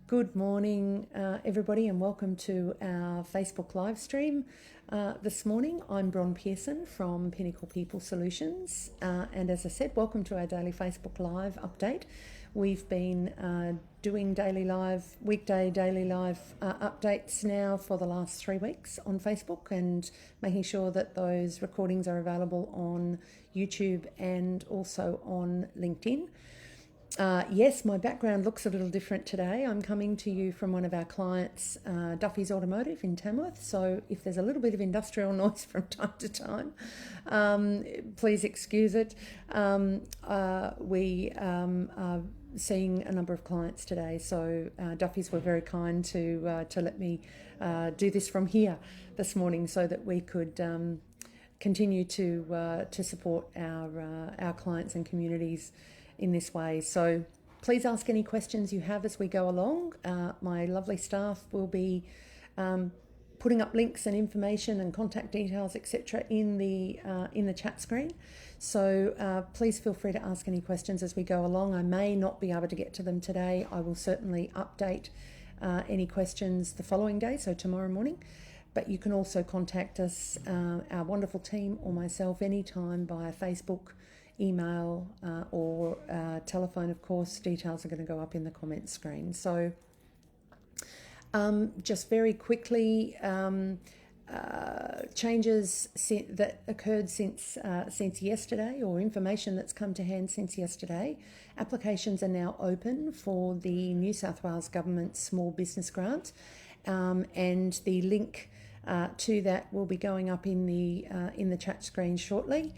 Good morning, everybody, and welcome to our Facebook live stream this morning. I'm Bron Pearson from Pinnacle People Solutions, and as I said, welcome to our daily Facebook Live update. We've been doing weekday daily live updates now for the last 3 weeks on Facebook, and making sure that those recordings are available on YouTube and also on LinkedIn. Yes, my background looks a little different today. I'm coming to you from one of our clients, Duffy's Automotive in Tamworth. So if there's a little bit of industrial noise from time to time, please excuse it. We are seeing a number of clients today. So Duffy's were very kind to let me do this from here this morning so that we could continue to support our clients and communities in this way. So please ask any questions you have as we go along. My lovely staff will be putting up links and information and contact details, etc., in the chat screen. So please feel free to ask any questions as we go along. I may not be able to get to them today. I will certainly update any questions the following day, so tomorrow morning. But you can also contact us, our wonderful team, or myself anytime via Facebook, email, or telephone. Of course, details are going to go up in the comments screen. So just very quickly, changes that occurred since yesterday, or information that's come to hand since yesterday. Applications are now open for the New South Wales Government Small Business Grant, and the link to that will be going up in the chat screen shortly.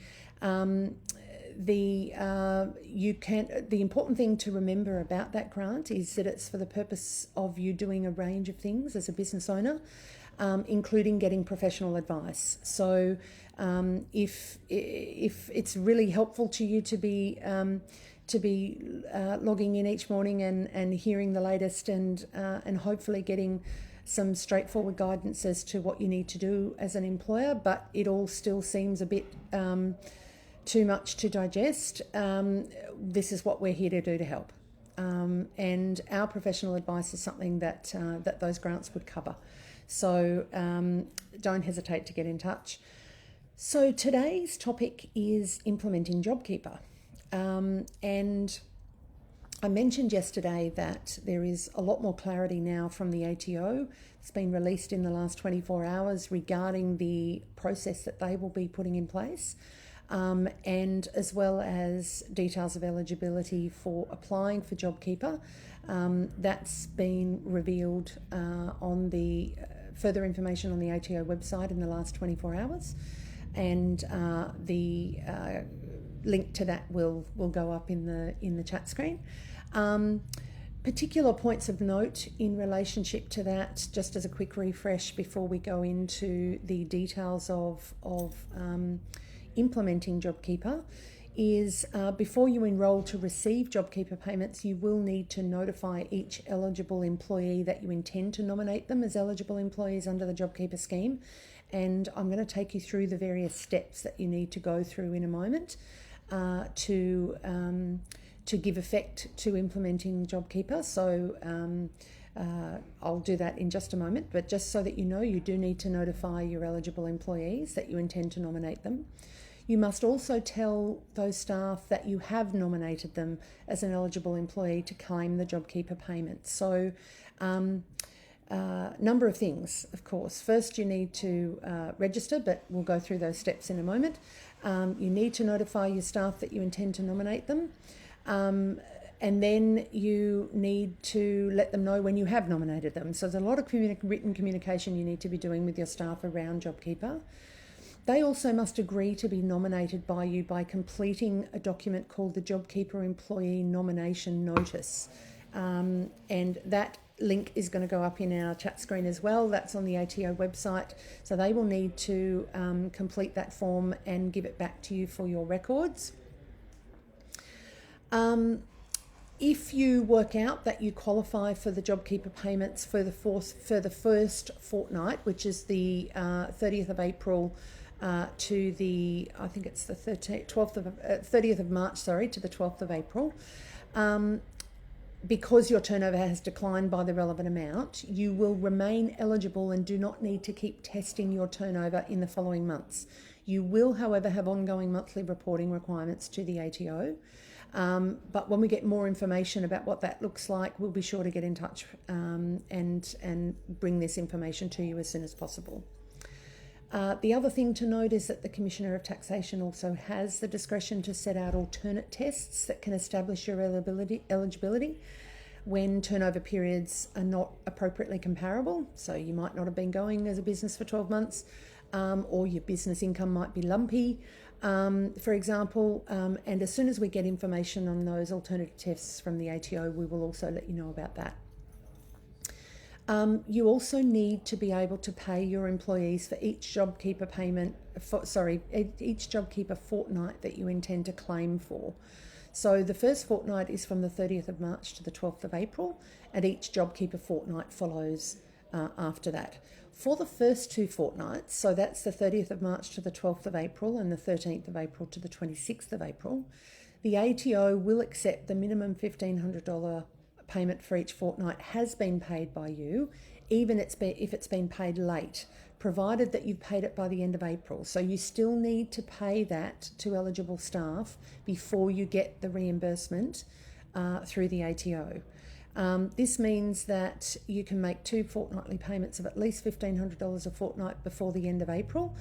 The important thing to remember about that grant is that it's for the purpose of you doing a range of things as a business owner, including getting professional advice. So if it's really helpful to you to be logging in each morning and hearing the latest and hopefully getting some straightforward guidance as to what you need to do as an employer, but it all still seems a bit too much to digest, this is what we're here to do to help. And our professional advice is something that those grants would cover. So don't hesitate to get in touch. So today's topic is implementing JobKeeper. And I mentioned yesterday that there is a lot more clarity now from the ATO. It's been released in the last 24 hours regarding the process that they will be putting in place. And as well as details of eligibility for applying for JobKeeper. That's been revealed on the further information on the ATO website in the last 24 hours. And the link to that will go up in the chat screen. Particular points of note in relationship to that, just as a quick refresh before we go into the details of implementing JobKeeper, is before you enrol to receive JobKeeper payments, you will need to notify each eligible employee that you intend to nominate them as eligible employees under the JobKeeper scheme. And I'm going to take you through the various steps that you need to go through in a moment to give effect to implementing JobKeeper. So I'll do that in just a moment, but just so that you know, you do need to notify your eligible employees that you intend to nominate them. You must also tell those staff that you have nominated them as an eligible employee to claim the JobKeeper payment. So number of things, of course. First, you need to register, but we'll go through those steps in a moment. You need to notify your staff that you intend to nominate them. And then you need to let them know when you have nominated them. So there's a lot of written communication you need to be doing with your staff around JobKeeper. They also must agree to be nominated by you by completing a document called the JobKeeper Employee Nomination Notice. And that link is going to go up in our chat screen as well. That's on the ATO website. So they will need to complete that form and give it back to you for your records. If you work out that you qualify for the JobKeeper payments for the first fortnight, which is the 30th of April to the, I think it's the 30th of March, to the 12th of April, because your turnover has declined by the relevant amount, you will remain eligible and do not need to keep testing your turnover in the following months. You will, however, have ongoing monthly reporting requirements to the ATO. But when we get more information about what that looks like, we'll be sure to get in touch and bring this information to you as soon as possible. The other thing to note is that the Commissioner of Taxation also has the discretion to set out alternate tests that can establish your eligibility when turnover periods are not appropriately comparable. So you might not have been going as a business for 12 months, or your business income might be lumpy, for example. And as soon as we get information on those alternative tests from the ATO, we will also let you know about that. You also need to be able to pay your employees for each JobKeeper each JobKeeper fortnight that you intend to claim for. So the first fortnight is from the 30th of March to the 12th of April, and each JobKeeper fortnight follows after that. For the first two fortnights, so that's the 30th of March to the 12th of April and the 13th of April to the 26th of April, the ATO will accept the minimum $1,500 payment for each fortnight has been paid by you, even if it's been paid late, provided that you've paid it by the end of April. So you still need to pay that to eligible staff before you get the reimbursement through the ATO. This means that you can make 2 fortnightly payments of at least $1,500 a fortnight before the end of April,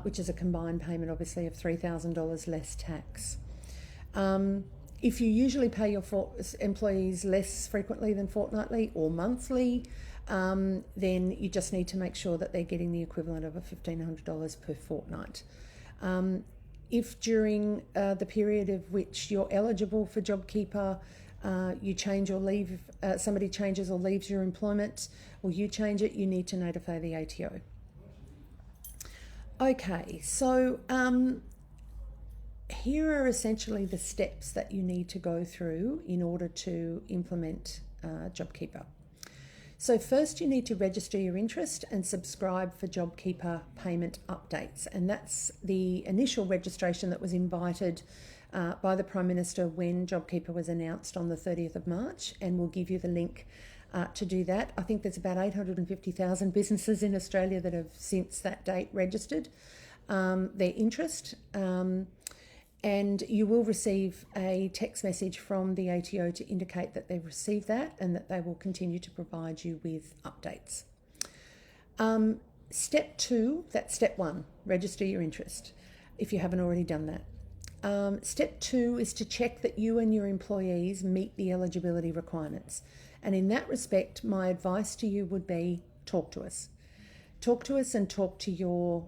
which is a combined payment, obviously, of $3,000 less tax. If you usually pay your employees less frequently than fortnightly or monthly, then you just need to make sure that they're getting the equivalent of $1,500 per fortnight. If during the period of which you're eligible for JobKeeper, you change or leave, somebody changes or leaves your employment, or you change it, you need to notify the ATO. Okay, so here are essentially the steps that you need to go through in order to implement JobKeeper. So first you need to register your interest and subscribe for JobKeeper payment updates. And that's the initial registration that was invited by the Prime Minister when JobKeeper was announced on the 30th of March, and we'll give you the link to do that. I think there's about 850,000 businesses in Australia that have since that date registered their interest. And you will receive a text message from the ATO to indicate that they've received that and that they will continue to provide you with updates. Step 2, that's step 1, register your interest, if you haven't already done that. Step 2 is to check that you and your employees meet the eligibility requirements. And in that respect, my advice to you would be talk to us. Talk to us and talk to your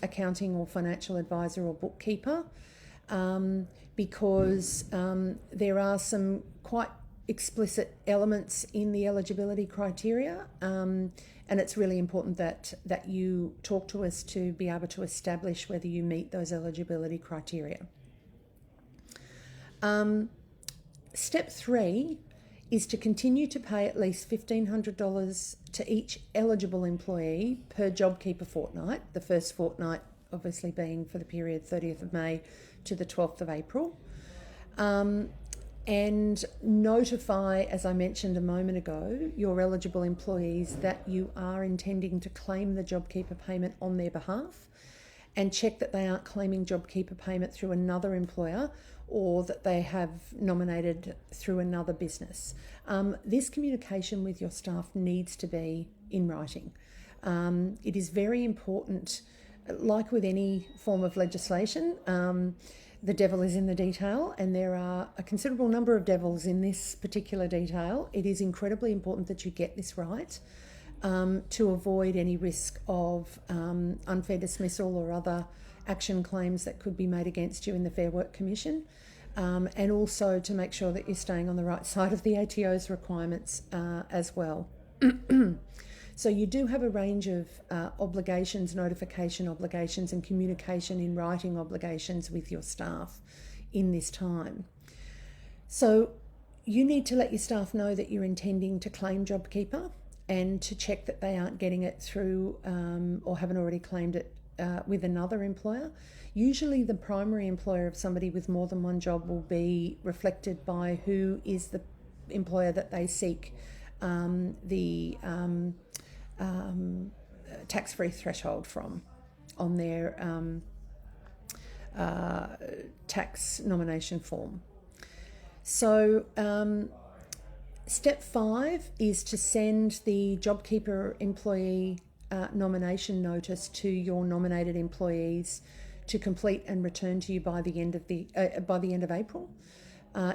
accounting or financial advisor or bookkeeper, because there are some quite explicit elements in the eligibility criteria, and it's really important that you talk to us to be able to establish whether you meet those eligibility criteria. Step 3 is to continue to pay at least $1,500 to each eligible employee per JobKeeper fortnight, the first fortnight obviously being for the period 30th of May to the 12th of April. And notify, as I mentioned a moment ago, your eligible employees that you are intending to claim the JobKeeper payment on their behalf, and check that they aren't claiming JobKeeper payment through another employer or that they have nominated through another business. This communication with your staff needs to be in writing. It is very important, like with any form of legislation, the devil is in the detail, and there are a considerable number of devils in this particular detail. It is incredibly important that you get this right to avoid any risk of unfair dismissal or other action claims that could be made against you in the Fair Work Commission, and also to make sure that you're staying on the right side of the ATO's requirements as well. So you do have a range of obligations, notification obligations, and communication in writing obligations with your staff in this time. So you need to let your staff know that you're intending to claim JobKeeper, and to check that they aren't getting it through or haven't already claimed it with another employer. Usually the primary employer of somebody with more than one job will be reflected by who is the employer that they seek the tax-free threshold from on their tax nomination form. So step 5 is to send the JobKeeper employee nomination notice to your nominated employees to complete and return to you by the end of April.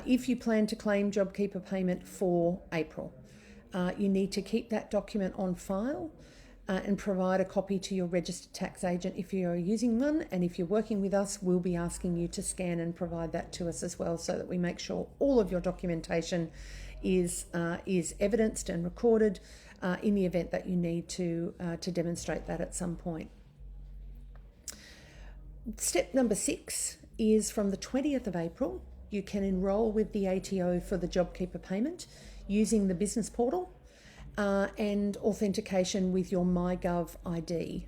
If you plan to claim JobKeeper payment for April, you need to keep that document on file and provide a copy to your registered tax agent if you are using one, and if you're working with us, we'll be asking you to scan and provide that to us as well, so that we make sure all of your documentation is evidenced and recorded in the event that you need to demonstrate that at some point. Step number 6 is from the 20th of April, you can enrol with the ATO for the JobKeeper payment using the business portal and authentication with your MyGov ID.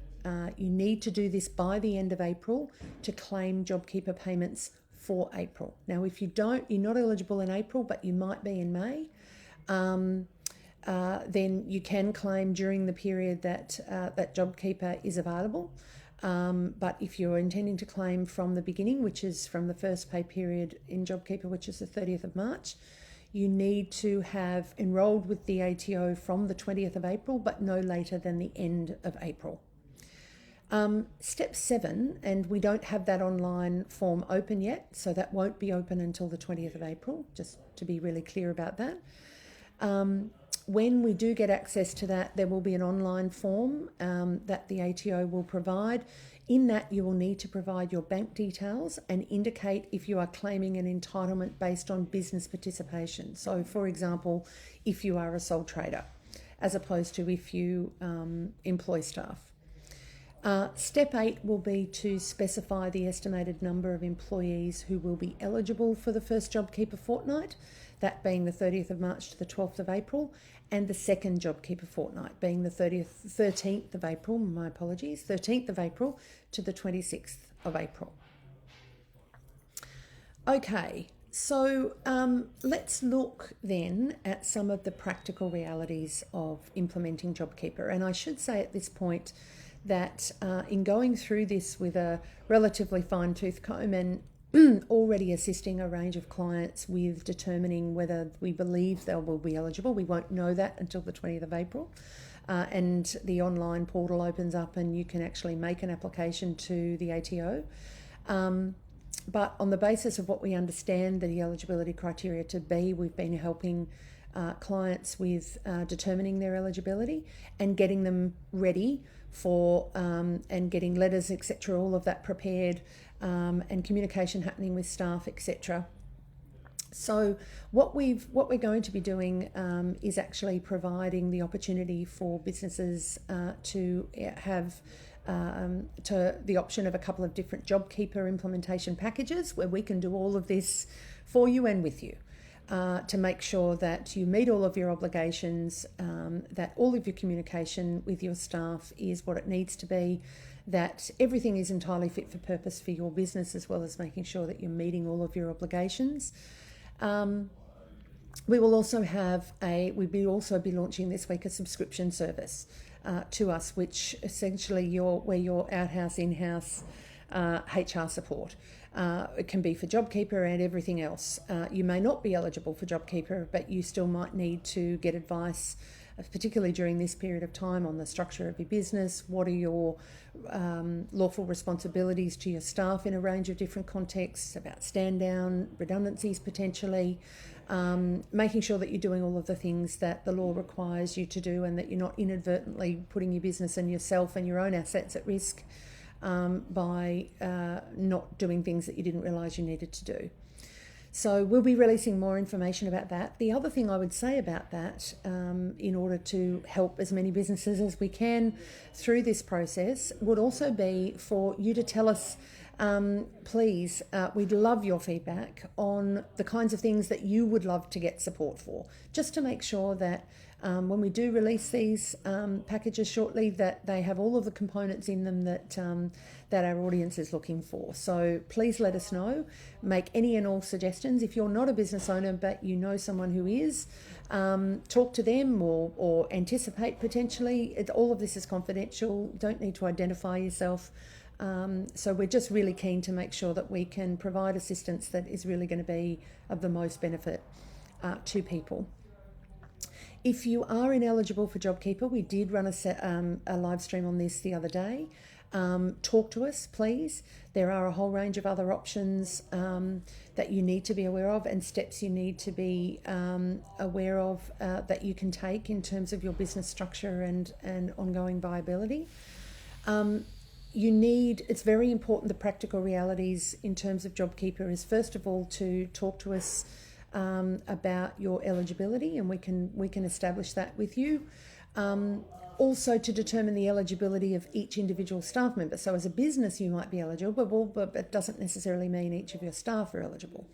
You need to do this by the end of April to claim JobKeeper payments for April. Now, if you don't, you're not eligible in April, but you might be in May, then you can claim during the period that JobKeeper is available. But if you're intending to claim from the beginning, which is from the first pay period in JobKeeper, which is the 30th of March, you need to have enrolled with the ATO from the 20th of April, but no later than the end of April. Step 7, and we don't have that online form open yet, so that won't be open until the 20th of April, just to be really clear about that. When we do get access to that, there will be an online form that the ATO will provide. In that, you will need to provide your bank details and indicate if you are claiming an entitlement based on business participation. So, for example, if you are a sole trader, as opposed to if you employ staff. Step 8 will be to specify the estimated number of employees who will be eligible for the first JobKeeper fortnight, that being the 30th of March to the 12th of April, and the second JobKeeper fortnight being the 13th of April, 13th of April to the 26th of April. Okay, so let's look then at some of the practical realities of implementing JobKeeper. And I should say at this point that in going through this with a relatively fine-tooth comb and already assisting a range of clients with determining whether we believe they will be eligible. We won't know that until the 20th of April. And the online portal opens up and you can actually make an application to the ATO. But on the basis of what we understand the eligibility criteria to be, we've been helping clients with determining their eligibility and getting them ready for and getting letters, etc., all of that prepared, and communication happening with staff, etc. So what we're going to be doing is actually providing the opportunity for businesses to have to the option of a couple of different JobKeeper implementation packages where we can do all of this for you and with you. To make sure that you meet all of your obligations, that all of your communication with your staff is what it needs to be, that everything is entirely fit for purpose for your business, as well as making sure that you're meeting all of your obligations. We will also be launching this week a subscription service to us, which essentially we're your outhouse, in-house HR support. It can be for JobKeeper and everything else. You may not be eligible for JobKeeper, but you still might need to get advice, particularly during this period of time, on the structure of your business. What are your lawful responsibilities to your staff in a range of different contexts, about stand down, redundancies potentially, making sure that you're doing all of the things that the law requires you to do and that you're not inadvertently putting your business and yourself and your own assets at risk by not doing things that you didn't realise you needed to do. So we'll be releasing more information about that. The other thing I would say about that, in order to help as many businesses as we can through this process, would also be for you to tell us, please, we'd love your feedback on the kinds of things that you would love to get support for, just to make sure that when we do release these packages shortly, that they have all of the components in them that our audience is looking for. So please let us know. Make any and all suggestions. If you're not a business owner but you know someone who is, talk to them or anticipate potentially. All of this is confidential. Don't need to identify yourself. So we're just really keen to make sure that we can provide assistance that is really going to be of the most benefit to people. If you are ineligible for JobKeeper, we did run a live stream on this the other day. Talk to us, please. There are a whole range of other options that you need to be aware of and steps you need to be aware of that you can take in terms of your business structure and ongoing viability. It's very important, the practical realities in terms of JobKeeper is, first of all, to talk to us about your eligibility, and we can establish that with you. Also to determine the eligibility of each individual staff member. So as a business you might be eligible, but it doesn't necessarily mean each of your staff are eligible.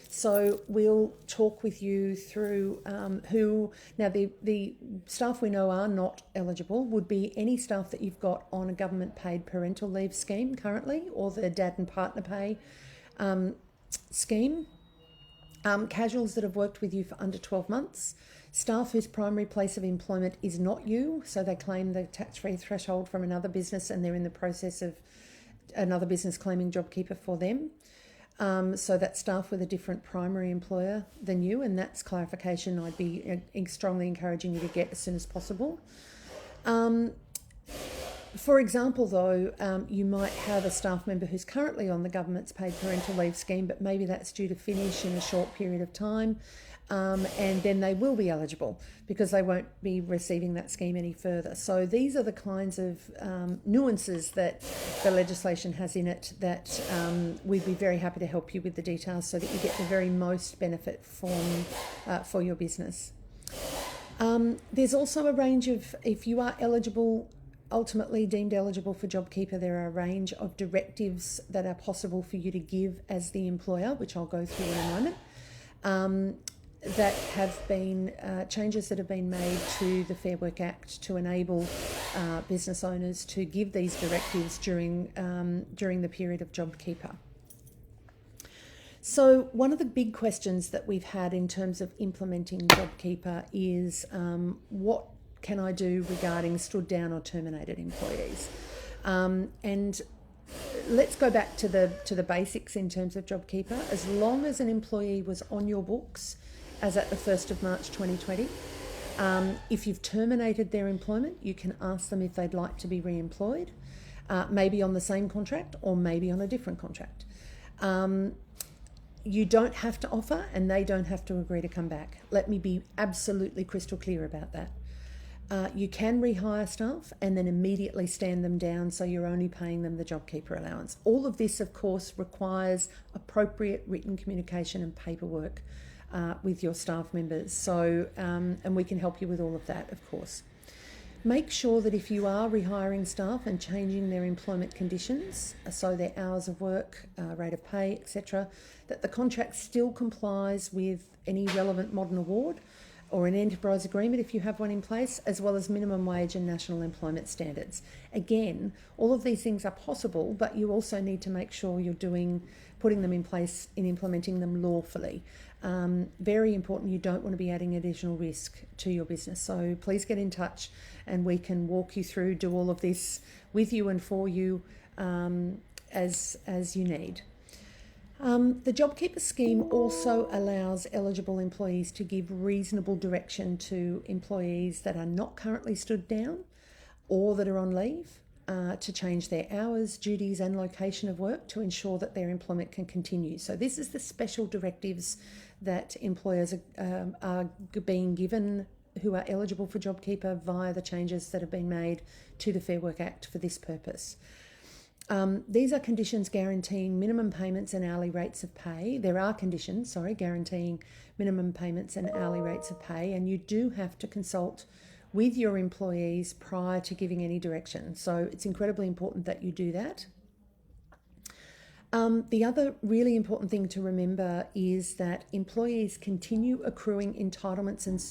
So we'll talk with you through the staff we know are not eligible would be any staff that you've got on a government paid parental leave scheme currently, or the dad and partner pay scheme. Casuals that have worked with you for under 12 months, staff whose primary place of employment is not you, so they claim the tax-free threshold from another business and they're in the process of another business claiming JobKeeper for them. So that's staff with a different primary employer than you, and that's clarification I'd be strongly encouraging you to get as soon as possible. For example, though, you might have a staff member who's currently on the government's paid parental leave scheme, but maybe that's due to finish in a short period of time, and then they will be eligible because they won't be receiving that scheme any further. So these are the kinds of nuances that the legislation has in it that we'd be very happy to help you with the details so that you get the very most benefit for your business. There's also a range of, if you are eligible, ultimately deemed eligible for JobKeeper, there are a range of directives that are possible for you to give as the employer, which I'll go through in a moment, that have been changes that have been made to the Fair Work Act to enable business owners to give these directives during the period of JobKeeper. So one of the big questions that we've had in terms of implementing JobKeeper is what can I do regarding stood down or terminated employees? And let's go back to the basics in terms of JobKeeper. As long as an employee was on your books as at the 1st of March 2020, if you've terminated their employment, you can ask them if they'd like to be re-employed, maybe on the same contract or maybe on a different contract. You don't have to offer and they don't have to agree to come back. Let me be absolutely crystal clear about that. You can rehire staff and then immediately stand them down, so you're only paying them the JobKeeper allowance. All of this, of course, requires appropriate written communication and paperwork with your staff members. So, and we can help you with all of that, of course. Make sure that if you are rehiring staff and changing their employment conditions, so their hours of work, rate of pay, etc., that the contract still complies with any relevant modern award or an enterprise agreement if you have one in place, as well as minimum wage and national employment standards. Again, all of these things are possible, but you also need to make sure you're putting them in place and implementing them lawfully. Very important, you don't want to be adding additional risk to your business. So please get in touch and we can walk you through, do all of this with you and for you as you need. The JobKeeper scheme also allows eligible employees to give reasonable direction to employees that are not currently stood down or that are on leave to change their hours, duties and location of work to ensure that their employment can continue. So this is the special directives that employers are being given who are eligible for JobKeeper via the changes that have been made to the Fair Work Act for this purpose. These are conditions guaranteeing minimum payments and hourly rates of pay. There are conditions, guaranteeing minimum payments and hourly rates of pay, and you do have to consult with your employees prior to giving any direction. So it's incredibly important that you do that. The other really important thing to remember is that employees continue accruing entitlements and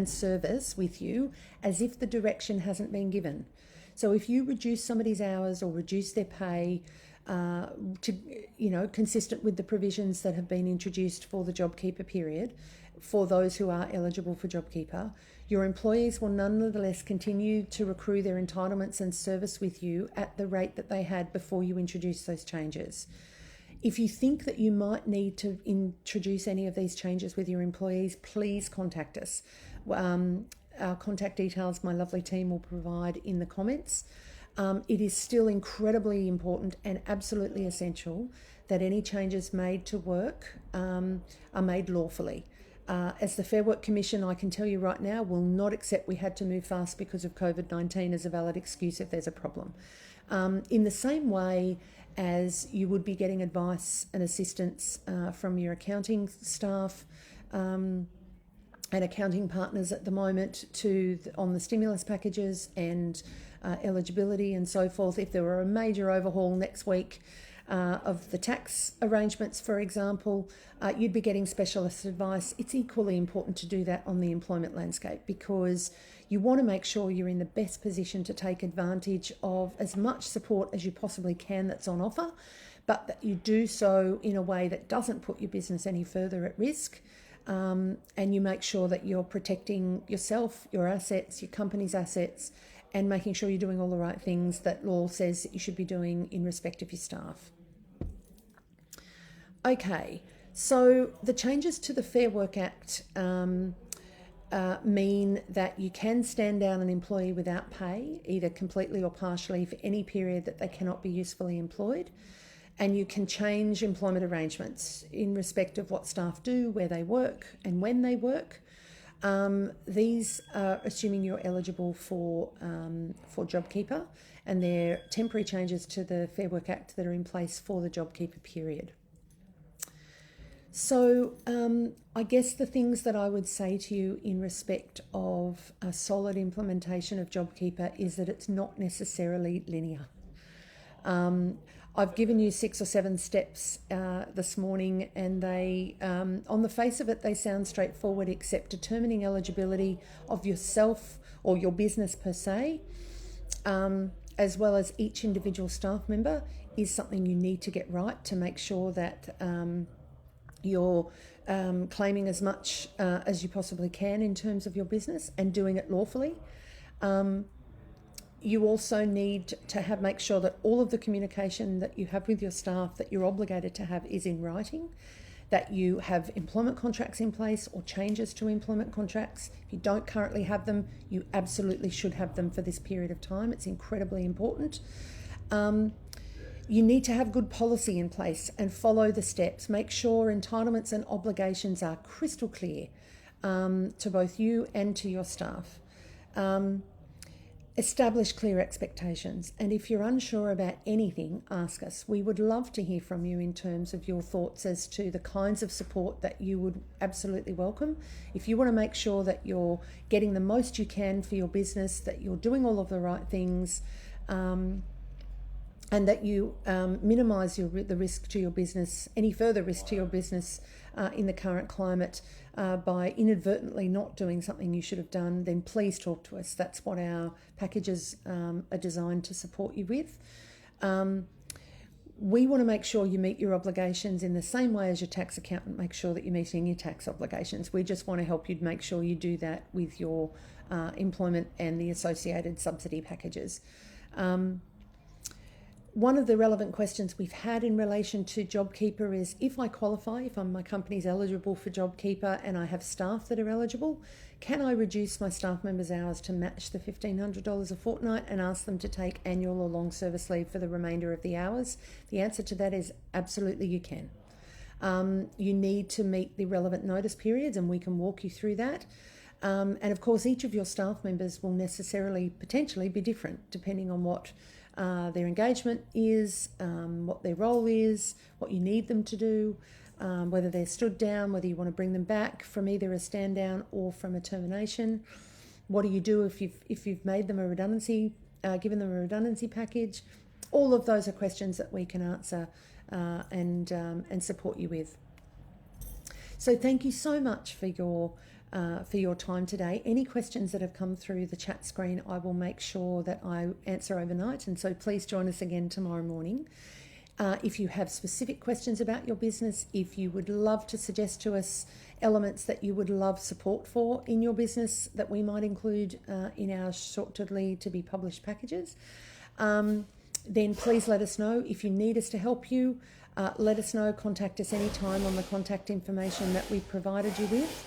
service with you as if the direction hasn't been given. So if you reduce somebody's hours or reduce their pay, consistent with the provisions that have been introduced for the JobKeeper period, for those who are eligible for JobKeeper, your employees will nonetheless continue to accrue their entitlements and service with you at the rate that they had before you introduced those changes. If you think that you might need to introduce any of these changes with your employees, please contact us. Our contact details my lovely team will provide in the comments. It is still incredibly important and absolutely essential that any changes made to work are made lawfully. As the Fair Work Commission, I can tell you right now, will not accept we had to move fast because of COVID-19 as a valid excuse if there's a problem. In the same way as you would be getting advice and assistance from your accounting staff and accounting partners at the moment on the stimulus packages and eligibility and so forth. If there were a major overhaul next week of the tax arrangements, for example, you'd be getting specialist advice. It's equally important to do that on the employment landscape because you want to make sure you're in the best position to take advantage of as much support as you possibly can that's on offer, but that you do so in a way that doesn't put your business any further at risk. And you make sure that you're protecting yourself, your assets, your company's assets, and making sure you're doing all the right things that law says that you should be doing in respect of your staff. Okay, so the changes to the Fair Work Act mean that you can stand down an employee without pay, either completely or partially, for any period that they cannot be usefully employed. And you can change employment arrangements in respect of what staff do, where they work and when they work. These are assuming you're eligible for JobKeeper, and they're temporary changes to the Fair Work Act that are in place for the JobKeeper period. So I guess the things that I would say to you in respect of a solid implementation of JobKeeper is that it's not necessarily linear. I've given you 6 or 7 steps this morning, and they, on the face of it, they sound straightforward, except determining eligibility of yourself or your business per se, as well as each individual staff member, is something you need to get right to make sure that you're claiming as much as you possibly can in terms of your business and doing it lawfully. You also need to make sure that all of the communication that you have with your staff that you're obligated to have is in writing, that you have employment contracts in place or changes to employment contracts. If you don't currently have them, you absolutely should have them for this period of time. It's incredibly important. You need to have good policy in place and follow the steps. Make sure entitlements and obligations are crystal clear to both you and to your staff. Establish clear expectations, and if you're unsure about anything, ask us. We would love to hear from you in terms of your thoughts as to the kinds of support that you would absolutely welcome. If you want to make sure that you're getting the most you can for your business, that you're doing all of the right things, and that you minimise the risk to your business, any further risk to your business in the current climate by inadvertently not doing something you should have done, then please talk to us. That's what our packages are designed to support you with. We want to make sure you meet your obligations in the same way as your tax accountant makes sure that you're meeting your tax obligations. We just want to help you make sure you do that with your employment and the associated subsidy packages. One of the relevant questions we've had in relation to JobKeeper is, if I qualify, if my company's eligible for JobKeeper and I have staff that are eligible, can I reduce my staff members' hours to match the $1,500 a fortnight and ask them to take annual or long service leave for the remainder of the hours? The answer to that is absolutely you can. You need to meet the relevant notice periods, and we can walk you through that. And of course, each of your staff members will potentially be different depending on what their engagement is, what their role is, what you need them to do, whether they're stood down, whether you want to bring them back from either a stand down or from a termination. What do you do if you've made them a redundancy, given them a redundancy package? All of those are questions that we can answer and support you with. So thank you so much for your time today. Any questions that have come through the chat screen, I will make sure that I answer overnight. And so please join us again tomorrow morning. If you have specific questions about your business, if you would love to suggest to us elements that you would love support for in your business that we might include in our shortly to be published packages, then please let us know. If you need us to help you, let us know. Contact us anytime on the contact information that we've provided you with.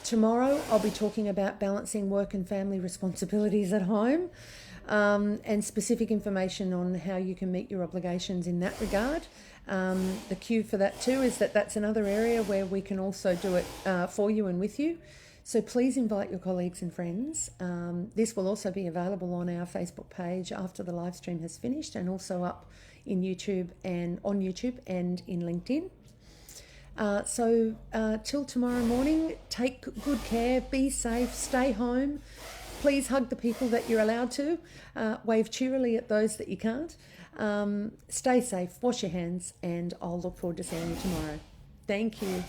Tomorrow I'll be talking about balancing work and family responsibilities at home, and specific information on how you can meet your obligations in that regard. The cue for that too is that's another area where we can also do it for you and with you. So please invite your colleagues and friends. This will also be available on our Facebook page after the live stream has finished, and also up in YouTube and on YouTube and in LinkedIn. So till tomorrow morning, take good care, be safe, stay home. Please hug the people that you're allowed to. Wave cheerily at those that you can't. Stay safe, wash your hands, and I'll look forward to seeing you tomorrow. Thank you.